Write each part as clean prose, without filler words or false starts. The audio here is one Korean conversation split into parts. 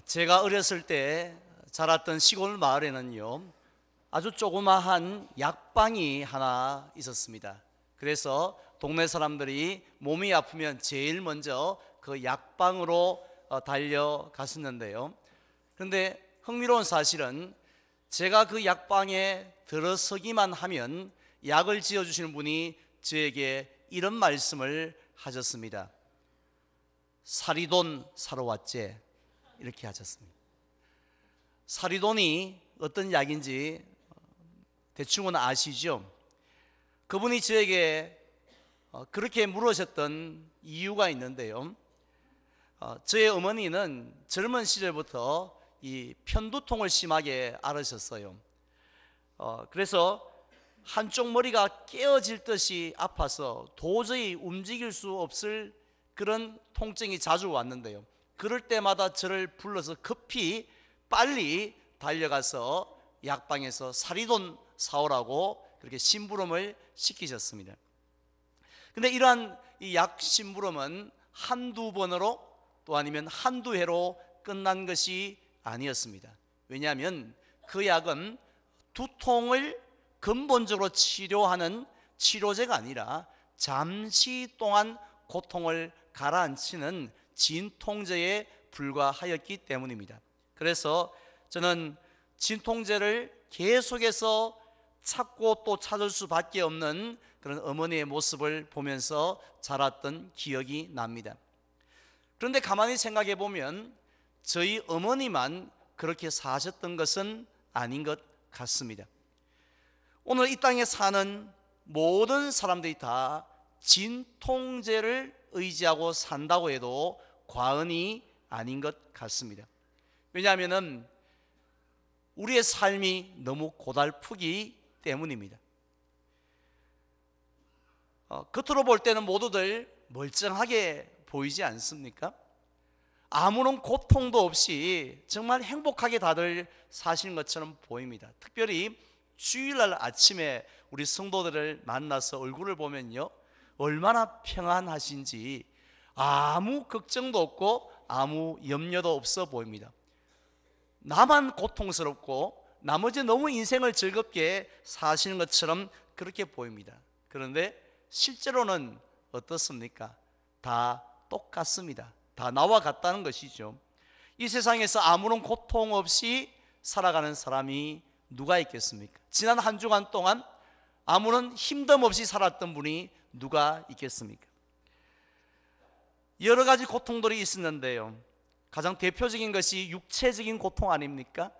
제가 어렸을 때 자랐던 시골 마을에는요, 아주 조그마한 약방이 하나 있었습니다. 그래서 동네 사람들이 몸이 아프면 제일 먼저 그 약방으로 달려갔었는데요. 그런데 흥미로운 사실은 제가 그 약방에 들어서기만 하면 약을 지어주시는 분이 저에게 이런 말씀을 하셨습니다. 사리돈 사러 왔지? 이렇게 하셨습니다. 사리돈이 어떤 약인지 대충은 아시죠? 그분이 저에게 그렇게 물으셨던 이유가 있는데요. 저의 어머니는 젊은 시절부터 이 편두통을 심하게 앓으셨어요. 그래서 한쪽 머리가 깨어질 듯이 아파서 도저히 움직일 수 없을 그런 통증이 자주 왔는데요. 그럴 때마다 저를 불러서 급히 빨리 달려가서 약방에서 사리돈 사오라고 그렇게 심부름을 시키셨습니다. 근데 이러한 이 약 심부름은 한두 번으로 또 아니면 한두 회로 끝난 것이 아니었습니다. 왜냐하면 그 약은 두통을 근본적으로 치료하는 치료제가 아니라 잠시 동안 고통을 가라앉히는 진통제에 불과하였기 때문입니다. 그래서 저는 진통제를 계속해서 찾고 또 찾을 수밖에 없는 그런 어머니의 모습을 보면서 자랐던 기억이 납니다. 그런데 가만히 생각해 보면 저희 어머니만 그렇게 사셨던 것은 아닌 것 같습니다. 오늘 이 땅에 사는 모든 사람들이 다 진통제를 의지하고 산다고 해도 과언이 아닌 것 같습니다. 왜냐하면 우리의 삶이 너무 고달프기 때문입니다. 겉으로 볼 때는 모두들 멀쩡하게 보이지 않습니까? 아무런 고통도 없이 정말 행복하게 다들 사시는 것처럼 보입니다. 특별히 주일날 아침에 우리 성도들을 만나서 얼굴을 보면요, 얼마나 평안하신지 아무 걱정도 없고 아무 염려도 없어 보입니다. 나만 고통스럽고 나머지 너무 인생을 즐겁게 사시는 것처럼 그렇게 보입니다. 그런데 실제로는 어떻습니까? 다 똑같습니다. 다 나와 같다는 것이죠. 이 세상에서 아무런 고통 없이 살아가는 사람이 누가 있겠습니까? 지난 한 주간 동안 아무런 힘듦 없이 살았던 분이 누가 있겠습니까? 여러 가지 고통들이 있었는데요, 가장 대표적인 것이 육체적인 고통 아닙니까?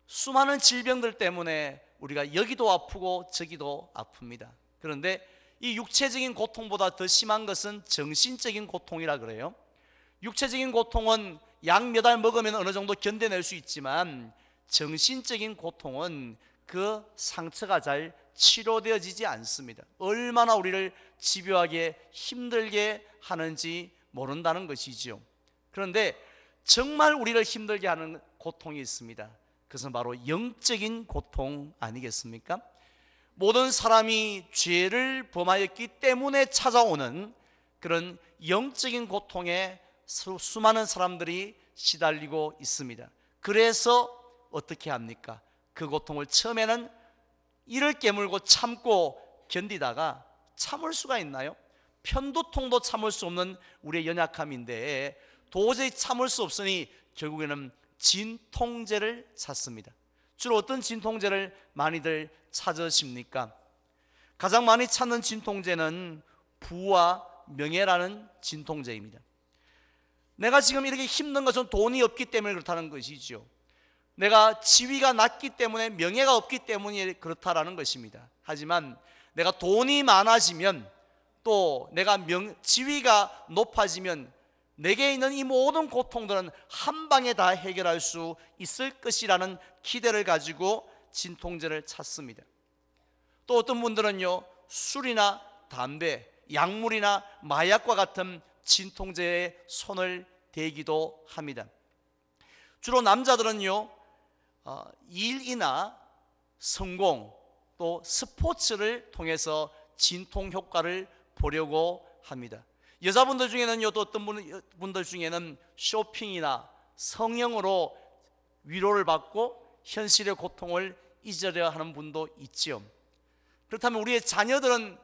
수많은 질병들 때문에 우리가 여기도 아프고 저기도 아픕니다. 그런데 이 육체적인 고통보다 더 심한 것은 정신적인 고통이라 그래요. 육체적인 고통은 약 몇 알 먹으면 어느 정도 견뎌낼 수 있지만 정신적인 고통은 그 상처가 잘 치료되어지지 않습니다. 얼마나 우리를 집요하게 힘들게 하는지 모른다는 것이죠. 그런데 정말 우리를 힘들게 하는 고통이 있습니다. 그것은 바로 영적인 고통 아니겠습니까? 모든 사람이 죄를 범하였기 때문에 찾아오는 그런 영적인 고통에 수많은 사람들이 시달리고 있습니다. 그래서 어떻게 합니까? 그 고통을 처음에는 이를 깨물고 참고 견디다가 참을 수가 있나요? 편두통도 참을 수 없는 우리의 연약함인데 도저히 참을 수 없으니 결국에는 진통제를 찾습니다. 주로 어떤 진통제를 많이들 찾으십니까? 가장 많이 찾는 진통제는 부와 명예라는 진통제입니다. 내가 지금 이렇게 힘든 것은 돈이 없기 때문에 그렇다는 것이죠. 내가 지위가 낮기 때문에, 명예가 없기 때문에 그렇다라는 것입니다. 하지만 내가 돈이 많아지면, 또 내가 지위가 높아지면 내게 있는 이 모든 고통들은 한 방에 다 해결할 수 있을 것이라는 기대를 가지고 진통제를 찾습니다. 또 어떤 분들은요, 술이나 담배, 약물이나 마약과 같은 진통제에 손을 대기도 합니다. 주로 남자들은요, 일이나 성공, 또 스포츠를 통해서 진통 효과를 보려고 합니다. 여자분들 중에는요, 또 어떤 분들 중에는 쇼핑이나 성령으로 위로를 받고 현실의 고통을 잊으려 하는 분도 있지요. 그렇다면 우리의 자녀들은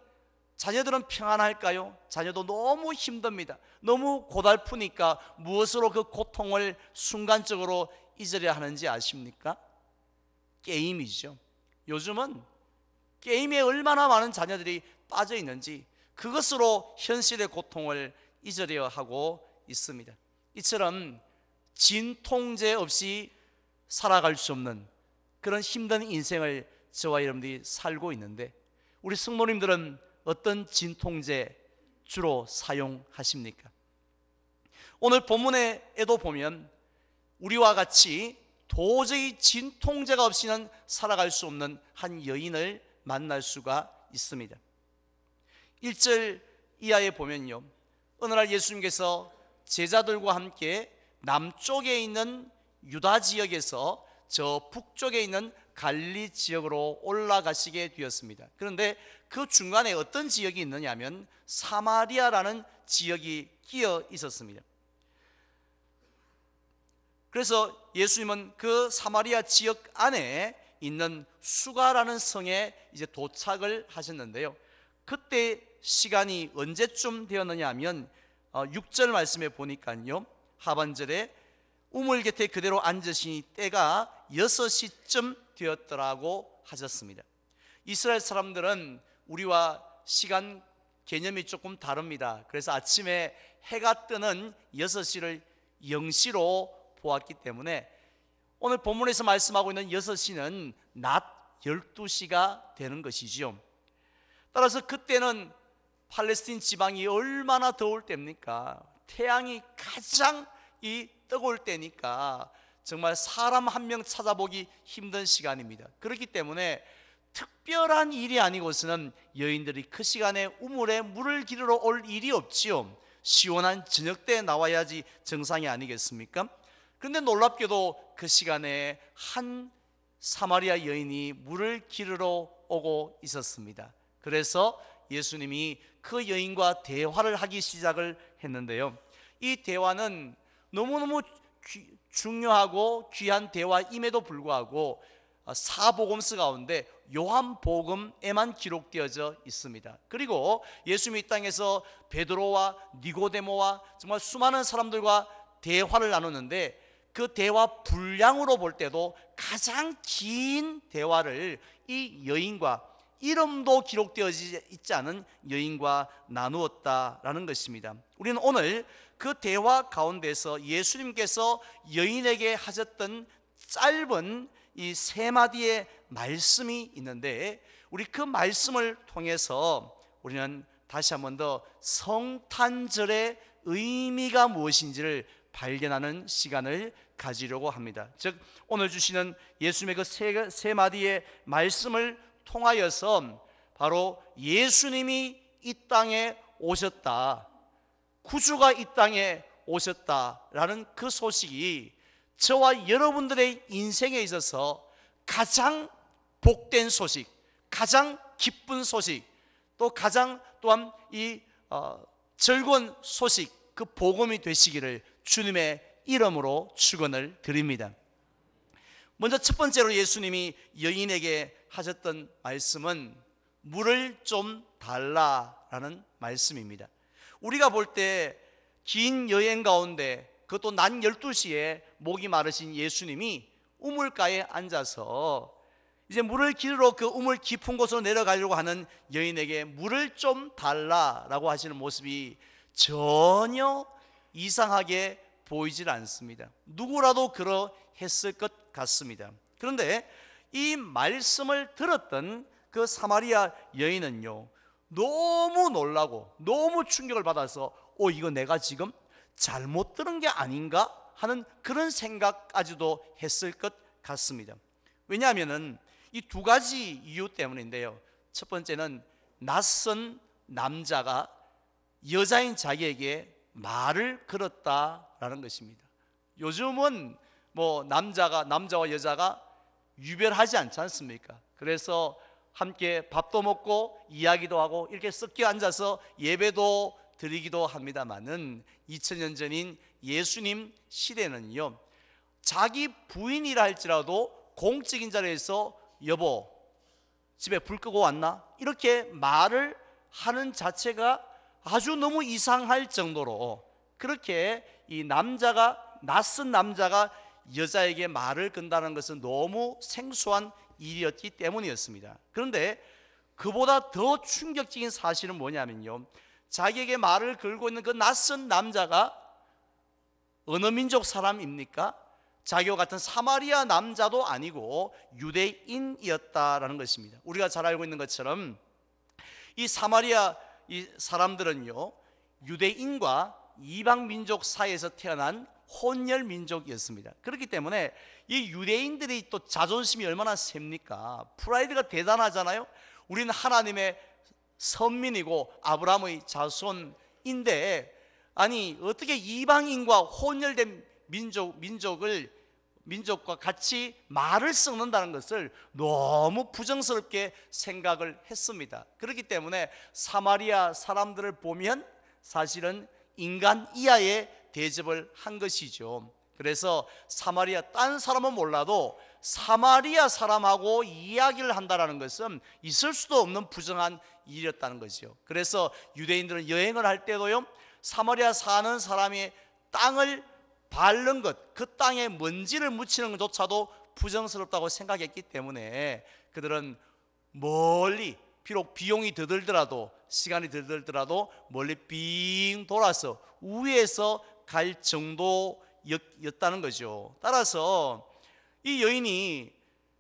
평안할까요? 자녀도 너무 힘듭니다. 너무 고달프니까 무엇으로 그 고통을 순간적으로 잊으려 하는지 아십니까? 게임이죠. 요즘은 게임에 얼마나 많은 자녀들이 빠져 있는지 그것으로 현실의 고통을 잊으려 하고 있습니다. 이처럼 진통제 없이 살아갈 수 없는 그런 힘든 인생을 저와 여러분들이 살고 있는데, 우리 성도님들은 어떤 진통제 주로 사용하십니까? 오늘 본문에도 보면 우리와 같이 도저히 진통제가 없이는 살아갈 수 없는 한 여인을 만날 수가 있습니다. 1절 이하에 보면요, 어느 날 예수님께서 제자들과 함께 남쪽에 있는 유다 지역에서 저 북쪽에 있는 갈릴리 지역으로 올라가시게 되었습니다. 그런데 그 중간에 어떤 지역이 있느냐 하면 사마리아라는 지역이 끼어 있었습니다. 그래서 예수님은 그 사마리아 지역 안에 있는 수가라는 성에 이제 도착을 하셨는데요, 그때 시간이 언제쯤 되었느냐 하면 6절 말씀에 보니까요, 하반절에 우물 곁에 그대로 앉으시니 때가 6시쯤 되었더라고 하셨습니다. 이스라엘 사람들은 우리와 시간 개념이 조금 다릅니다. 그래서 아침에 해가 뜨는 6시를 0시로 보았기 때문에 오늘 본문에서 말씀하고 있는 6시는 낮 12시가 되는 것이지요. 따라서 그때는 팔레스틴 지방이 얼마나 더울 때입니까? 태양이 가장 뜨거울 때니까 정말 사람 한 명 찾아보기 힘든 시간입니다. 그렇기 때문에 특별한 일이 아니고서는 여인들이 그 시간에 우물에 물을 기르러 올 일이 없지요. 시원한 저녁 때 나와야지 정상이 아니겠습니까? 그런데 놀랍게도 그 시간에 한 사마리아 여인이 물을 기르러 오고 있었습니다. 그래서 예수님이 그 여인과 대화를 하기 시작을 했는데요, 이 대화는 너무너무 중요하고 귀한 대화임에도 불구하고 사복음서 가운데 요한복음에만 기록되어져 있습니다. 그리고 예수님이 이 땅에서 베드로와 니고데모와 정말 수많은 사람들과 대화를 나누는데, 그 대화 분량으로 볼 때도 가장 긴 대화를 이 여인과, 이름도 기록되어지지 있지 않은 여인과 나누었다라는 것입니다. 우리는 오늘 그 대화 가운데서 예수님께서 여인에게 하셨던 짧은 이 세 마디의 말씀이 있는데, 우리 그 말씀을 통해서 우리는 다시 한 번 더 성탄절의 의미가 무엇인지를 발견하는 시간을 가지려고 합니다. 즉 오늘 주시는 예수님의 그 세 마디의 말씀을 통하여서 바로 예수님이 이 땅에 오셨다, 구주가 이 땅에 오셨다라는 그 소식이 저와 여러분들의 인생에 있어서 가장 복된 소식, 가장 기쁜 소식, 또 가장 또한 즐거운 소식, 그 복음이 되시기를 주님의 이름으로 축원을 드립니다. 먼저 첫 번째로 예수님이 여인에게 하셨던 말씀은 물을 좀 달라라는 말씀입니다. 우리가 볼 때 긴 여행 가운데, 그것도 낮 12시에 목이 마르신 예수님이 우물가에 앉아서 이제 물을 기르러 그 우물 깊은 곳으로 내려가려고 하는 여인에게 물을 좀 달라라고 하시는 모습이 전혀 이상하게 보이질 않습니다. 누구라도 그러했을 것 같습니다. 그런데 이 말씀을 들었던 그 사마리아 여인은요, 너무 놀라고 너무 충격을 받아서 이거 내가 지금 잘못 들은 게 아닌가 하는 그런 생각까지도 했을 것 같습니다. 왜냐하면 이 두 가지 이유 때문인데요, 첫 번째는 낯선 남자가 여자인 자기에게 말을 걸었다라는 것입니다. 요즘은 남자와 여자가 유별하지 않지 않습니까? 그래서 함께 밥도 먹고 이야기도 하고 이렇게 섞여 앉아서 예배도 드리기도 합니다만은 2000년 전인 예수님 시대는요, 자기 부인이라 할지라도 공적인 자리에서 여보 집에 불 끄고 왔나? 이렇게 말을 하는 자체가 아주 너무 이상할 정도로 그렇게 이 남자가, 낯선 남자가 여자에게 말을 건다는 것은 너무 생소한 일이었기 때문이었습니다. 그런데 그보다 더 충격적인 사실은 뭐냐면요, 자기에게 말을 걸고 있는 그 낯선 남자가 어느 민족 사람입니까? 자기와 같은 사마리아 남자도 아니고 유대인이었다라는 것입니다. 우리가 잘 알고 있는 것처럼 이 사마리아 이 사람들은요, 유대인과 이방 민족 사이에서 태어난 혼혈 민족이었습니다. 그렇기 때문에 이 유대인들이 또 자존심이 얼마나 셉니까? 프라이드가 대단하잖아요. 우리는 하나님의 선민이고 아브라함의 자손인데, 아니 어떻게 이방인과 혼혈된 민족과 같이 말을 섞는다는 것을 너무 부정스럽게 생각을 했습니다. 그렇기 때문에 사마리아 사람들을 보면 사실은 인간 이하의 대접을 한 것이죠. 그래서 사마리아, 딴 사람은 몰라도 사마리아 사람하고 이야기를 한다는 것은 있을 수도 없는 부정한 일이었다는 거죠. 그래서 유대인들은 여행을 할 때도요, 사마리아 사는 사람이 땅을 밟는 것, 그 땅에 먼지를 묻히는 것조차도 부정스럽다고 생각했기 때문에 그들은 멀리, 비록 비용이 더 들더라도, 시간이 더 들더라도 멀리 빙 돌아서 우회해서 갈 정도였다는 거죠. 따라서 이 여인이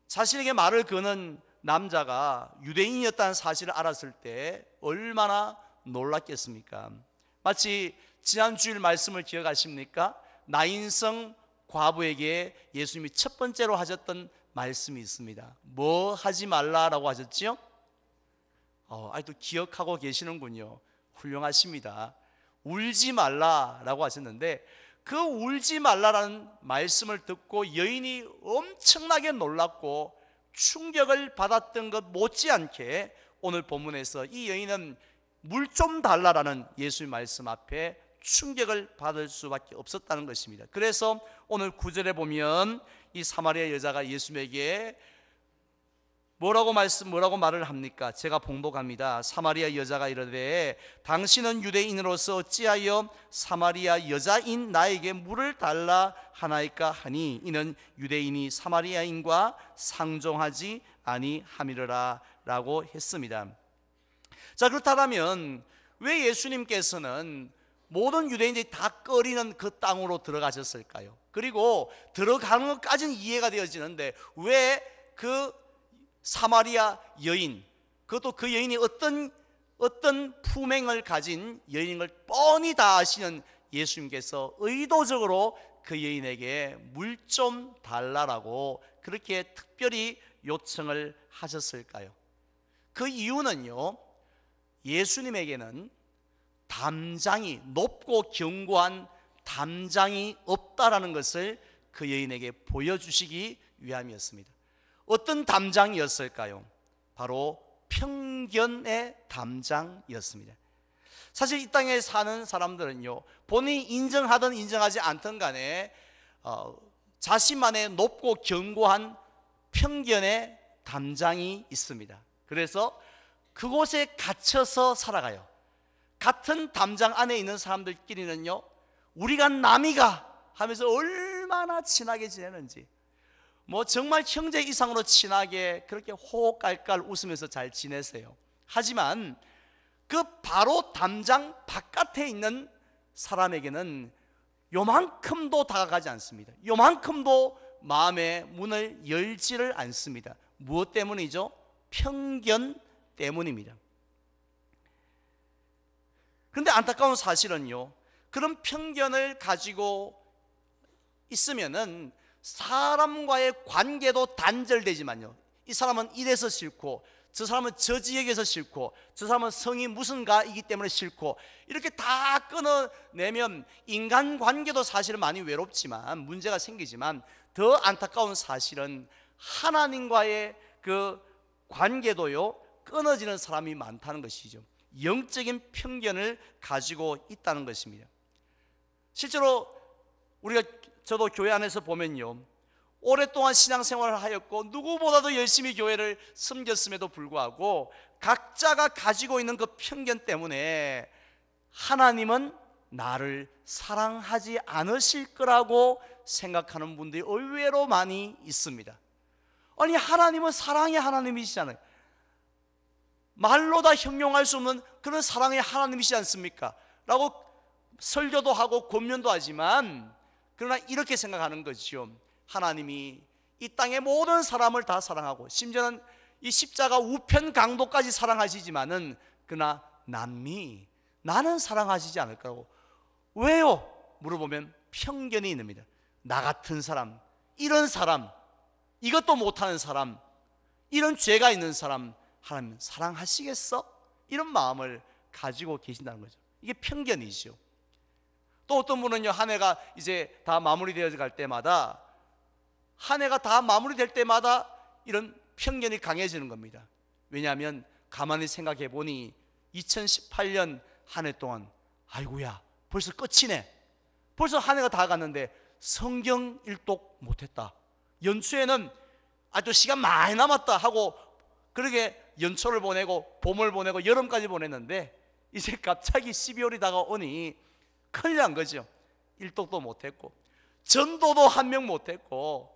자신에게 말을 거는 남자가 유대인이었다는 사실을 알았을 때 얼마나 놀랐겠습니까? 마치 지난 주일 말씀을 기억하십니까? 나인성 과부에게 예수님이 첫 번째로 하셨던 말씀이 있습니다. 뭐 하지 말라라고 하셨죠? 아직도 기억하고 계시는군요. 훌륭하십니다. 울지 말라라고 하셨는데, 그 울지 말라라는 말씀을 듣고 여인이 엄청나게 놀랐고 충격을 받았던 것 못지않게 오늘 본문에서 이 여인은 물 좀 달라라는 예수의 말씀 앞에 충격을 받을 수밖에 없었다는 것입니다. 그래서 오늘 9절에 보면 이 사마리아 여자가 예수님에게 뭐라고 말을 합니까? 제가 봉독합니다. 사마리아 여자가 이르되 당신은 유대인으로서 어찌하여 사마리아 여자인 나에게 물을 달라 하나이까 하니 이는 유대인이 사마리아인과 상종하지 아니함이라 라고 했습니다. 자, 그렇다면 왜 예수님께서는 모든 유대인들이 다 꺼리는 그 땅으로 들어가셨을까요? 그리고 들어가는 것까지는 이해가 되어지는데 왜 그 사마리아 여인, 그것도 그 여인이 어떤 품행을 가진 여인인 걸 뻔히 다 아시는 예수님께서 의도적으로 그 여인에게 물 좀 달라라고 그렇게 특별히 요청을 하셨을까요? 그 이유는요, 예수님에게는 담장이, 높고 견고한 담장이 없다라는 것을 그 여인에게 보여주시기 위함이었습니다. 어떤 담장이었을까요? 바로 편견의 담장이었습니다. 사실 이 땅에 사는 사람들은요, 본인이 인정하든 인정하지 않든 간에 자신만의 높고 견고한 편견의 담장이 있습니다. 그래서 그곳에 갇혀서 살아가요. 같은 담장 안에 있는 사람들끼리는요, 우리가 남이가 하면서 얼마나 친하게 지내는지, 뭐 정말 형제 이상으로 친하게 그렇게 호호깔깔 웃으면서 잘 지내세요. 하지만 그 바로 담장 바깥에 있는 사람에게는 요만큼도 다가가지 않습니다. 요만큼도 마음의 문을 열지를 않습니다. 무엇 때문이죠? 편견 때문입니다. 그런데 안타까운 사실은요, 그런 편견을 가지고 있으면은 사람과의 관계도 단절되지만요, 이 사람은 이래서 싫고 저 사람은 저 지역에서 싫고 저 사람은 성이 무슨가이기 때문에 싫고 이렇게 다 끊어내면 인간관계도 사실은 많이 외롭지만 문제가 생기지만 더 안타까운 사실은 하나님과의 그 관계도요 끊어지는 사람이 많다는 것이죠. 영적인 편견을 가지고 있다는 것입니다. 실제로 우리가 저도 교회 안에서 보면요, 오랫동안 신앙생활을 하였고 누구보다도 열심히 교회를 섬겼음에도 불구하고 각자가 가지고 있는 그 편견 때문에 하나님은 나를 사랑하지 않으실 거라고 생각하는 분들이 의외로 많이 있습니다. 아니, 하나님은 사랑의 하나님이시잖아요. 말로 다 형용할 수 없는 그런 사랑의 하나님이시지 않습니까? 라고 설교도 하고 권면도 하지만, 그러나 이렇게 생각하는 거죠. 하나님이 이 땅의 모든 사람을 다 사랑하고 심지어는 이 십자가 우편 강도까지 사랑하시지만은 그러나 남미, 나는 사랑하시지 않을 거라고. 왜요? 물어보면 편견이 있습니다. 나 같은 사람, 이런 사람, 이것도 못하는 사람, 이런 죄가 있는 사람 하나님 사랑하시겠어? 이런 마음을 가지고 계신다는 거죠. 이게 편견이죠. 또 어떤 분은요, 한 해가 이제 다 마무리되어 갈 때마다, 한 해가 다 마무리될 때마다 이런 편견이 강해지는 겁니다. 왜냐하면 가만히 생각해 보니 2018년 한 해 동안 아이고야 벌써 끝이네, 벌써 한 해가 다 갔는데 성경 일독 못했다, 연초에는 아주 시간 많이 남았다 하고 그렇게 연초를 보내고 봄을 보내고 여름까지 보냈는데 이제 갑자기 12월이 다가오니 큰일 난 거죠. 일독도 못했고 전도도 한 명 못했고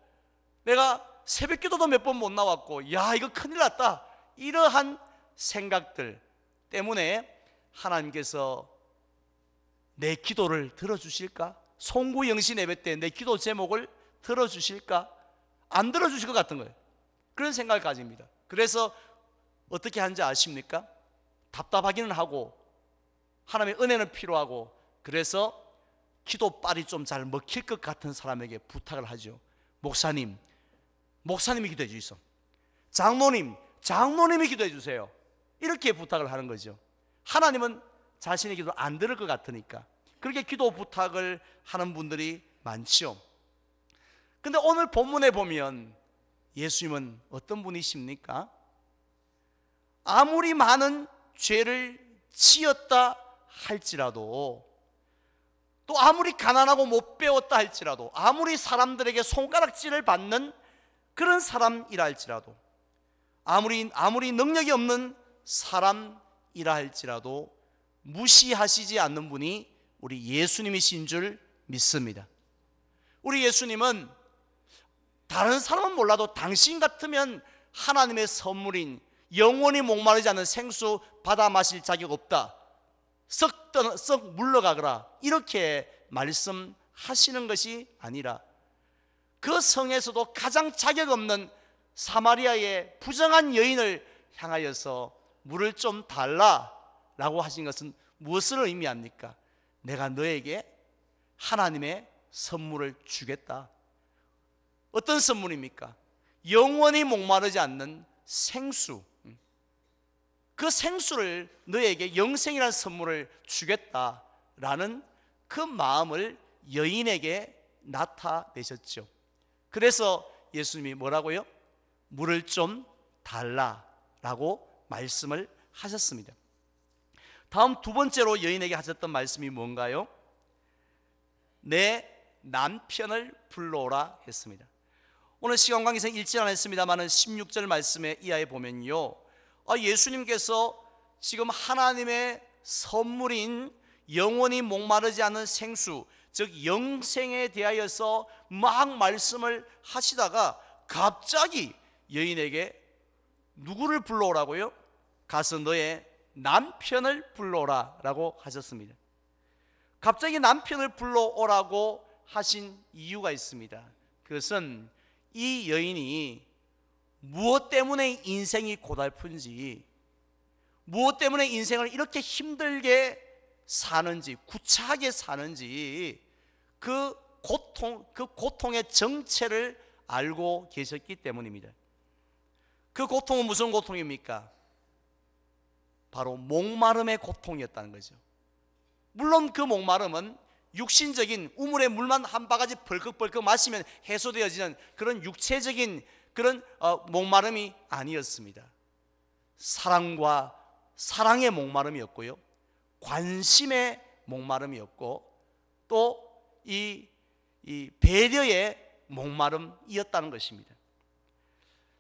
내가 새벽기도도 몇 번 못 나왔고, 야 이거 큰일 났다, 이러한 생각들 때문에 하나님께서 내 기도를 들어주실까? 송구 영신 예배 때 내 기도 제목을 들어주실까? 안 들어주실 것 같은 거예요. 그런 생각을 가집니다. 그래서 어떻게 하는지 아십니까? 답답하기는 하고 하나님의 은혜는 필요하고, 그래서 기도빨이 좀 잘 먹힐 것 같은 사람에게 부탁을 하죠. 목사님이 기도해 주시오. 장로님이 기도해 주세요. 이렇게 부탁을 하는 거죠. 하나님은 자신의 기도를 안 들을 것 같으니까 그렇게 기도 부탁을 하는 분들이 많죠. 근데 오늘 본문에 보면 예수님은 어떤 분이십니까? 아무리 많은 죄를 지었다 할지라도, 또 아무리 가난하고 못 배웠다 할지라도, 아무리 사람들에게 손가락질을 받는 그런 사람이라 할지라도, 아무리 능력이 없는 사람이라 할지라도 무시하시지 않는 분이 우리 예수님이신 줄 믿습니다. 우리 예수님은 다른 사람은 몰라도 당신 같으면 하나님의 선물인 영원히 목마르지 않는 생수 받아 마실 자격 없다, 썩 물러가거라, 이렇게 말씀하시는 것이 아니라 그 성에서도 가장 자격 없는 사마리아의 부정한 여인을 향하여서 물을 좀 달라라고 하신 것은 무엇을 의미합니까? 내가 너에게 하나님의 선물을 주겠다. 어떤 선물입니까? 영원히 목마르지 않는 생수, 그 생수를 너에게 영생이라는 선물을 주겠다라는 그 마음을 여인에게 나타내셨죠. 그래서 예수님이 뭐라고요? 물을 좀 달라라고 말씀을 하셨습니다. 다음 두 번째로 여인에게 하셨던 말씀이 뭔가요? 내 남편을 불러오라 했습니다. 오늘 시간 관계상 읽지 않았습니다만 16절 말씀에 이하에 보면요, 예수님께서 지금 하나님의 선물인 영원히 목마르지 않은 생수, 즉 영생에 대하여서 막 말씀을 하시다가 갑자기 여인에게 누구를 불러오라고요? 가서 너의 남편을 불러오라 라고 하셨습니다. 갑자기 남편을 불러오라고 하신 이유가 있습니다. 그것은 이 여인이 무엇 때문에 인생이 고달픈지, 무엇 때문에 인생을 이렇게 힘들게 사는지, 구차하게 사는지 그 고통의 정체를 알고 계셨기 때문입니다. 그 고통은 무슨 고통입니까? 바로 목마름의 고통이었다는 거죠. 물론 그 목마름은 육신적인 우물의 물만 한 바가지 벌컥벌컥 마시면 해소되어지는 그런 육체적인 그런 목마름이 아니었습니다. 사랑의 목마름이었고요, 관심의 목마름이었고, 또 이 이 배려의 목마름이었다는 것입니다.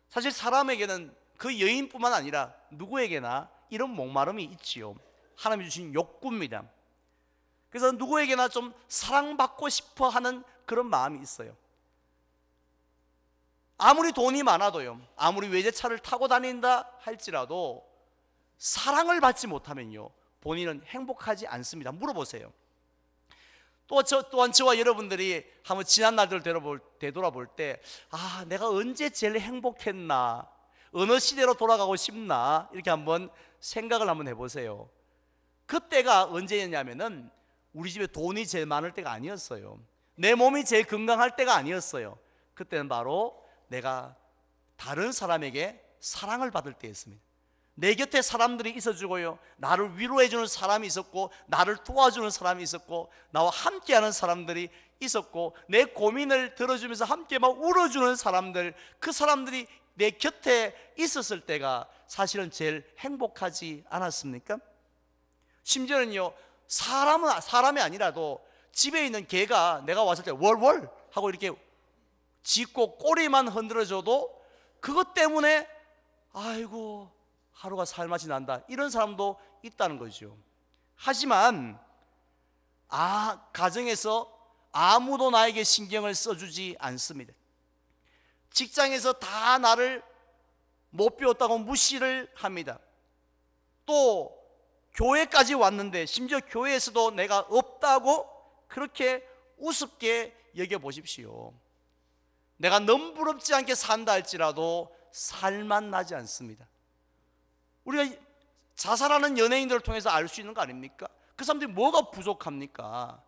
사실 사람에게는 그 여인뿐만 아니라 누구에게나 이런 목마름이 있지요. 하나님이 주신 욕구입니다. 그래서 누구에게나 좀 사랑받고 싶어 하는 그런 마음이 있어요. 아무리 돈이 많아도요, 아무리 외제차를 타고 다닌다 할지라도 사랑을 받지 못하면요, 본인은 행복하지 않습니다. 물어보세요. 또한 저와 여러분들이 한번 지난 날들을 되돌아볼 때, 내가 언제 제일 행복했나, 어느 시대로 돌아가고 싶나, 이렇게 한번 생각을 한번 해보세요. 그때가 언제였냐면은 우리 집에 돈이 제일 많을 때가 아니었어요. 내 몸이 제일 건강할 때가 아니었어요. 그때는 바로 내가 다른 사람에게 사랑을 받을 때였습니다. 내 곁에 사람들이 있어주고요, 나를 위로해주는 사람이 있었고, 나를 도와주는 사람이 있었고, 나와 함께하는 사람들이 있었고, 내 고민을 들어주면서 함께 막 울어주는 사람들, 그 사람들이 내 곁에 있었을 때가 사실은 제일 행복하지 않았습니까? 심지어는요, 사람이 아니라도 집에 있는 개가 내가 왔을 때 월월 하고 이렇게 짖고 꼬리만 흔들어줘도 그것 때문에 아이고 하루가 살맛이 난다, 이런 사람도 있다는 거죠. 하지만 가정에서 아무도 나에게 신경을 써주지 않습니다. 직장에서 다 나를 못 배웠다고 무시를 합니다. 또 교회까지 왔는데 심지어 교회에서도 내가 없다고 그렇게 우습게 여겨보십시오. 내가 넘부럽지 않게 산다 할지라도 살맛 나지 않습니다. 우리가 자살하는 연예인들을 통해서 알 수 있는 거 아닙니까? 그 사람들이 뭐가 부족합니까?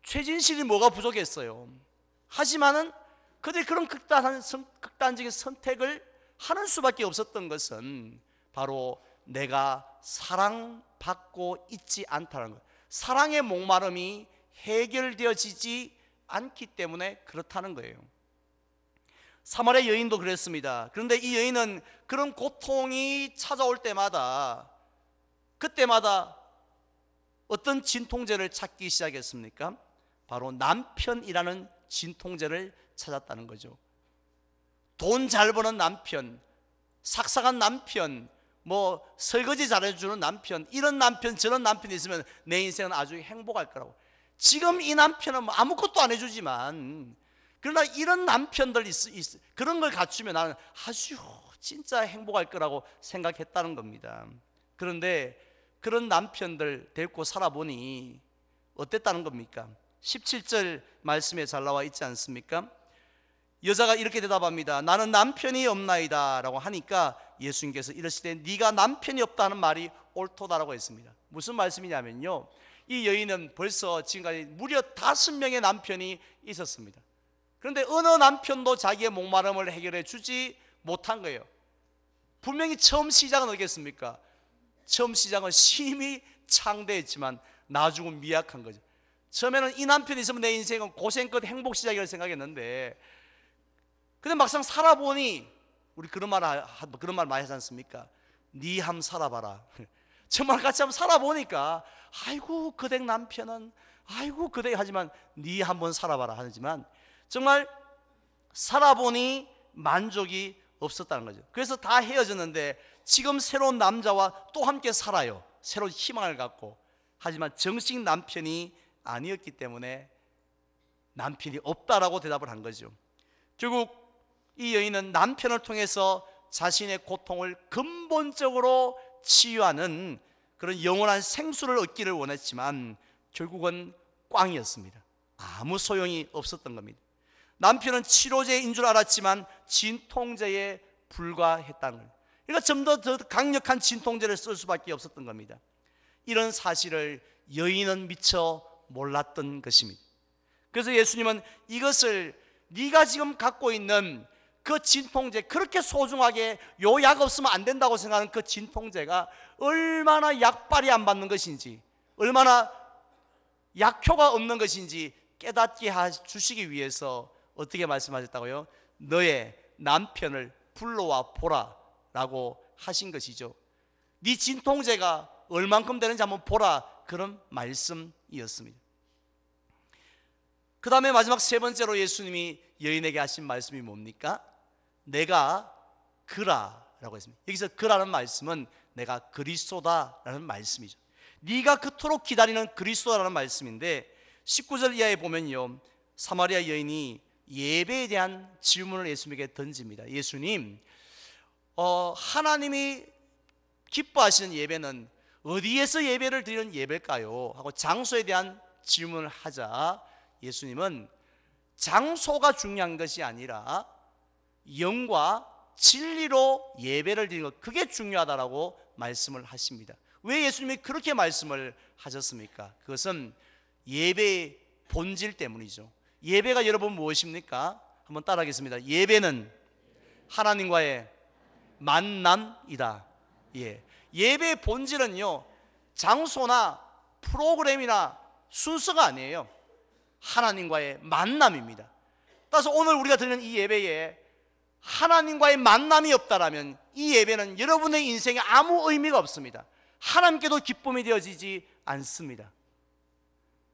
최진실이 뭐가 부족했어요? 하지만은 그들이 그런 극단적인 선택을 하는 수밖에 없었던 것은 바로 내가 사랑받고 있지 않다는 것, 사랑의 목마름이 해결되어지지 않기 때문에 그렇다는 거예요. 사마리아 여인도 그랬습니다. 그런데 이 여인은 그런 고통이 찾아올 때마다, 그때마다 어떤 진통제를 찾기 시작했습니까? 바로 남편이라는 진통제를 찾았다는 거죠. 돈 잘 버는 남편, 삭삭한 남편, 설거지 잘해주는 남편, 이런 남편 저런 남편이 있으면 내 인생은 아주 행복할 거라고. 지금 이 남편은 아무것도 안 해주지만, 그러나 이런 남편들 그런 걸 갖추면 나는 아주 진짜 행복할 거라고 생각했다는 겁니다. 그런데 그런 남편들 데리고 살아보니 어땠다는 겁니까? 17절 말씀에 잘 나와 있지 않습니까? 여자가 이렇게 대답합니다. 나는 남편이 없나이다 라고 하니까 예수님께서 이르시되 네가 남편이 없다는 말이 옳도다라고 했습니다. 무슨 말씀이냐면요, 이 여인은 벌써 지금까지 무려 5명의 남편이 있었습니다. 그런데 어느 남편도 자기의 목마름을 해결해 주지 못한 거예요. 분명히 처음 시작은 어떻겠습니까? 처음 시작은 심히 창대했지만 나중은 미약한 거죠. 처음에는 이 남편이 있으면 내 인생은 고생 끝 행복 시작이라고 생각했는데, 근데 막상 살아보니 우리 그런 말 많이 하지 않습니까? 니 함 살아봐라. 정말 같이 한번 살아보니까 아이고 그댁 남편은 아이고 그댁, 하지만 니 한번 살아봐라 하지만 정말 살아보니 만족이 없었다는 거죠. 그래서 다 헤어졌는데 지금 새로운 남자와 또 함께 살아요. 새로운 희망을 갖고. 하지만 정식 남편이 아니었기 때문에 남편이 없다라고 대답을 한 거죠. 결국 이 여인은 남편을 통해서 자신의 고통을 근본적으로 치유하는 그런 영원한 생수를 얻기를 원했지만 결국은 꽝이었습니다. 아무 소용이 없었던 겁니다. 남편은 치료제인 줄 알았지만 진통제에 불과했다는 거예요. 그러니까 좀 더 강력한 진통제를 쓸 수밖에 없었던 겁니다. 이런 사실을 여인은 미처 몰랐던 것입니다. 그래서 예수님은 이것을 네가 지금 갖고 있는 그 진통제, 그렇게 소중하게 요 약 없으면 안 된다고 생각하는 그 진통제가 얼마나 약발이 안 받는 것인지, 얼마나 약효가 없는 것인지 깨닫게 해주시기 위해서 어떻게 말씀하셨다고요? 너의 남편을 불러와 보라 라고 하신 것이죠. 네 진통제가 얼만큼 되는지 한번 보라, 그런 말씀이었습니다. 그 다음에 마지막 세 번째로 예수님이 여인에게 하신 말씀이 뭡니까? 내가 그라라고 했습니다. 여기서 그라는 말씀은 내가 그리스도다라는 말씀이죠. 네가 그토록 기다리는 그리스도라는 말씀인데 19절 이하에 보면요, 사마리아 여인이 예배에 대한 질문을 예수님에게 던집니다. 예수님, 하나님이 기뻐하시는 예배는 어디에서 예배를 드리는 예배일까요? 하고 장소에 대한 질문을 하자 예수님은 장소가 중요한 것이 아니라 영과 진리로 예배를 드리는 것, 그게 중요하다라고 말씀을 하십니다. 왜 예수님이 그렇게 말씀을 하셨습니까? 그것은 예배의 본질 때문이죠. 예배가 여러분 무엇입니까? 한번 따라하겠습니다. 예배는 하나님과의 만남이다. 예배의 본질은요, 장소나 프로그램이나 순서가 아니에요. 하나님과의 만남입니다. 따라서 오늘 우리가 드리는 이 예배에 하나님과의 만남이 없다라면 이 예배는 여러분의 인생에 아무 의미가 없습니다. 하나님께도 기쁨이 되어지지 않습니다.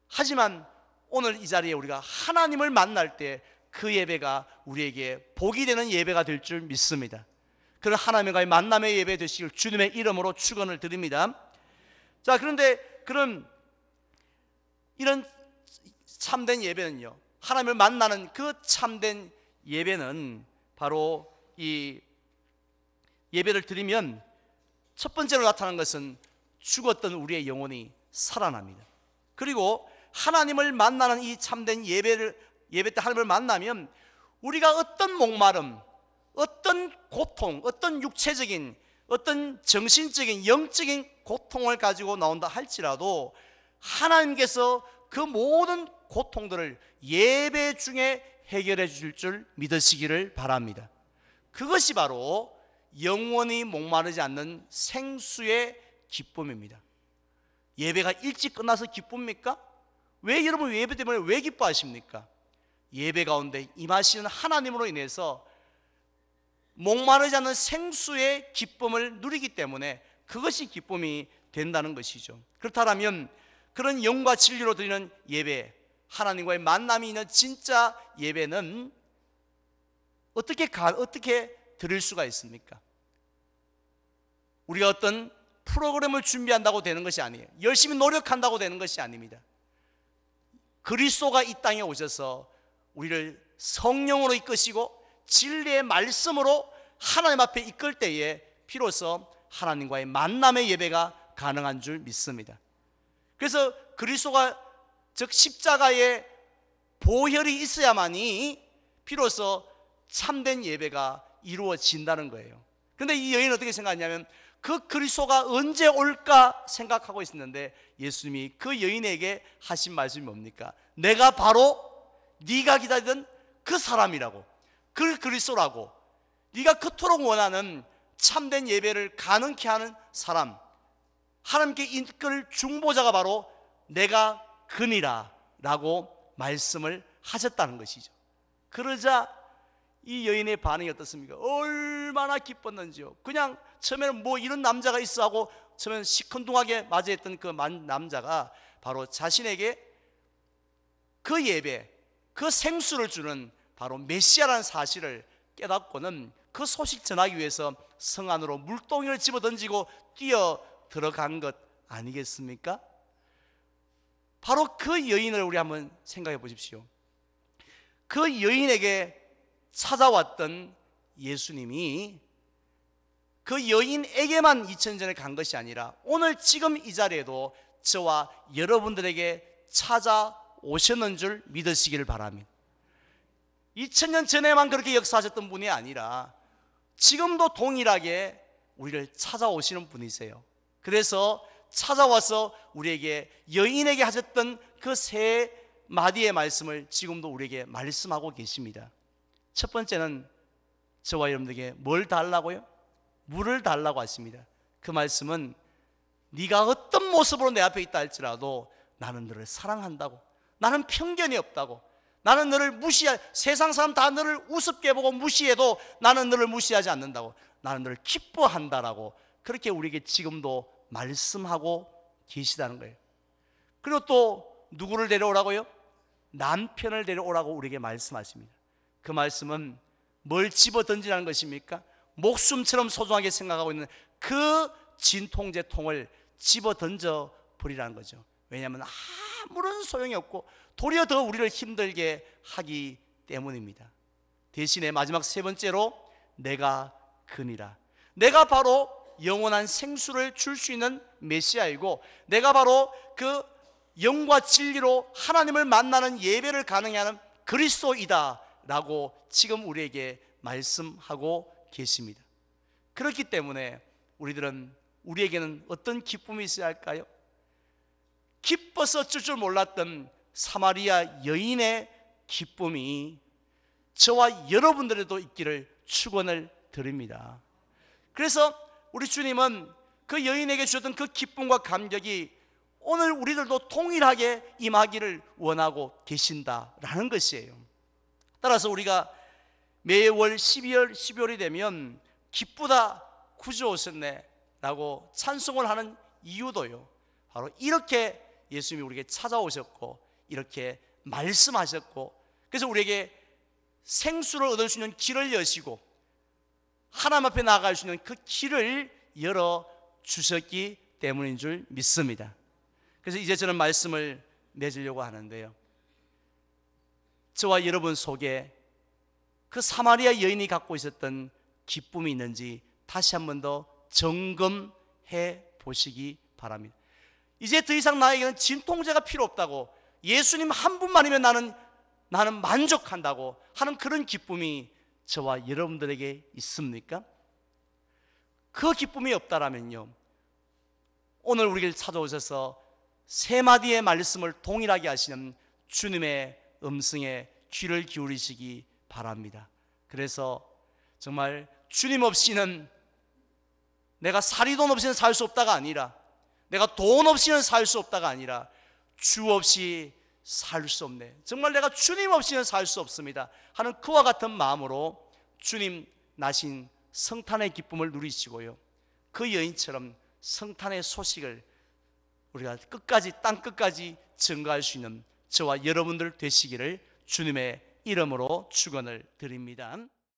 하지만 오늘 이 자리에 우리가 하나님을 만날 때 그 예배가 우리에게 복이 되는 예배가 될 줄 믿습니다. 그런 하나님과의 만남의 예배 되시길 주님의 이름으로 축원을 드립니다. 자, 그런데 그런 이런 참된 예배는요, 하나님을 만나는 그 참된 예배는 바로 이 예배를 드리면 첫 번째로 나타나는 것은 죽었던 우리의 영혼이 살아납니다. 그리고 하나님을 만나는 이 참된 예배 때 하나님을 만나면 우리가 어떤 목마름, 어떤 고통, 어떤 육체적인, 어떤 정신적인, 영적인 고통을 가지고 나온다 할지라도 하나님께서 그 모든 고통들을 예배 중에 해결해 주실 줄 믿으시기를 바랍니다. 그것이 바로 영원히 목마르지 않는 생수의 기쁨입니다. 예배가 일찍 끝나서 기쁩니까? 왜 여러분 예배 때문에 왜 기뻐하십니까? 예배 가운데 임하시는 하나님으로 인해서 목마르지 않는 생수의 기쁨을 누리기 때문에 그것이 기쁨이 된다는 것이죠. 그렇다면 그런 영과 진리로 드리는 예배, 하나님과의 만남이 있는 진짜 예배는 어떻게 드릴 수가 있습니까? 우리가 어떤 프로그램을 준비한다고 되는 것이 아니에요. 열심히 노력한다고 되는 것이 아닙니다. 그리스도가 이 땅에 오셔서 우리를 성령으로 이끄시고 진리의 말씀으로 하나님 앞에 이끌 때에 비로소 하나님과의 만남의 예배가 가능한 줄 믿습니다. 그래서 그리스도가 즉 십자가의 보혈이 있어야만이 비로소 참된 예배가 이루어진다는 거예요. 그런데 이 여인은 어떻게 생각하냐면 그 그리스도가 언제 올까 생각하고 있었는데 예수님이 그 여인에게 하신 말씀이 뭡니까? 내가 바로 네가 기다리던 그 사람이라고, 그 그리스도라고, 네가 그토록 원하는 참된 예배를 가능케 하는 사람, 하나님께 이끌 중보자가 바로 내가 그니라 라고 말씀을 하셨다는 것이죠. 그러자 이 여인의 반응이 어떻습니까? 얼마나 기뻤는지요. 그냥 처음에는 뭐 이런 남자가 있어 하고 처음에는 시큰둥하게 맞이했던 그 남자가 바로 자신에게 그 예배, 그 생수를 주는 바로 메시아라는 사실을 깨닫고는 그 소식 전하기 위해서 성 안으로 물동이를 집어던지고 뛰어 들어간 것 아니겠습니까? 바로 그 여인을 우리 한번 생각해 보십시오. 그 여인에게 찾아왔던 예수님이 그 여인에게만 2000년 전에 간 것이 아니라 오늘 지금 이 자리에도 저와 여러분들에게 찾아오셨는 줄 믿으시기를 바랍니다. 2000년 전에만 그렇게 역사하셨던 분이 아니라 지금도 동일하게 우리를 찾아오시는 분이세요. 그래서 찾아와서 우리에게 여인에게 하셨던 그 세 마디의 말씀을 지금도 우리에게 말씀하고 계십니다. 첫 번째는 저와 여러분들에게 뭘 달라고요? 물을 달라고 하십니다. 그 말씀은 네가 어떤 모습으로 내 앞에 있다 할지라도 나는 너를 사랑한다고, 나는 편견이 없다고, 나는 너를 세상 사람 다 너를 우습게 보고 무시해도 나는 너를 무시하지 않는다고, 나는 너를 기뻐한다라고 그렇게 우리에게 지금도 말씀하고 계시다는 거예요. 그리고 또 누구를 데려오라고요? 남편을 데려오라고 우리에게 말씀하십니다. 그 말씀은 뭘 집어 던지라는 것입니까? 목숨처럼 소중하게 생각하고 있는 그 진통제통을 집어 던져 버리라는 거죠. 왜냐하면 아무런 소용이 없고 도리어 더 우리를 힘들게 하기 때문입니다. 대신에 마지막 세 번째로 내가 그니라. 내가 바로 영원한 생수를 줄 수 있는 메시아이고, 내가 바로 그 영과 진리로 하나님을 만나는 예배를 가능히 하는 그리스도이다 라고 지금 우리에게 말씀하고 계십니다. 그렇기 때문에 우리에게는 어떤 기쁨이 있어야 할까요? 기뻐서 어쩔 줄 몰랐던 사마리아 여인의 기쁨이 저와 여러분들에도 있기를 축원을 드립니다. 그래서 우리 주님은 그 여인에게 주셨던 그 기쁨과 감격이 오늘 우리들도 동일하게 임하기를 원하고 계신다라는 것이에요. 따라서 우리가 매월 12월이 되면 기쁘다 구주 오셨네 라고 찬송을 하는 이유도요, 바로 이렇게 예수님이 우리에게 찾아오셨고 이렇게 말씀하셨고, 그래서 우리에게 생수를 얻을 수 있는 길을 여시고 하나님 앞에 나아갈 수 있는 그 길을 열어주셨기 때문인 줄 믿습니다. 그래서 이제 저는 말씀을 맺으려고 하는데요, 저와 여러분 속에 그 사마리아 여인이 갖고 있었던 기쁨이 있는지 다시 한 번 더 점검해 보시기 바랍니다. 이제 더 이상 나에게는 진통제가 필요 없다고, 예수님 한 분만이면 나는 만족한다고 하는 그런 기쁨이 저와 여러분들에게 있습니까? 그 기쁨이 없다라면요, 오늘 우리를 찾아오셔서 세 마디의 말씀을 동일하게 하시는 주님의 음성에 귀를 기울이시기 바랍니다. 그래서 정말 주님 없이는, 내가 사리돈 없이는 살 수 없다가 아니라, 내가 돈 없이는 살 수 없다가 아니라 주 없이 살 수 없네, 정말 내가 주님 없이는 살 수 없습니다 하는 그와 같은 마음으로 주님 나신 성탄의 기쁨을 누리시고요, 그 여인처럼 성탄의 소식을 우리가 끝까지, 땅 끝까지 증거할 수 있는 저와 여러분들 되시기를 주님의 이름으로 축원을 드립니다.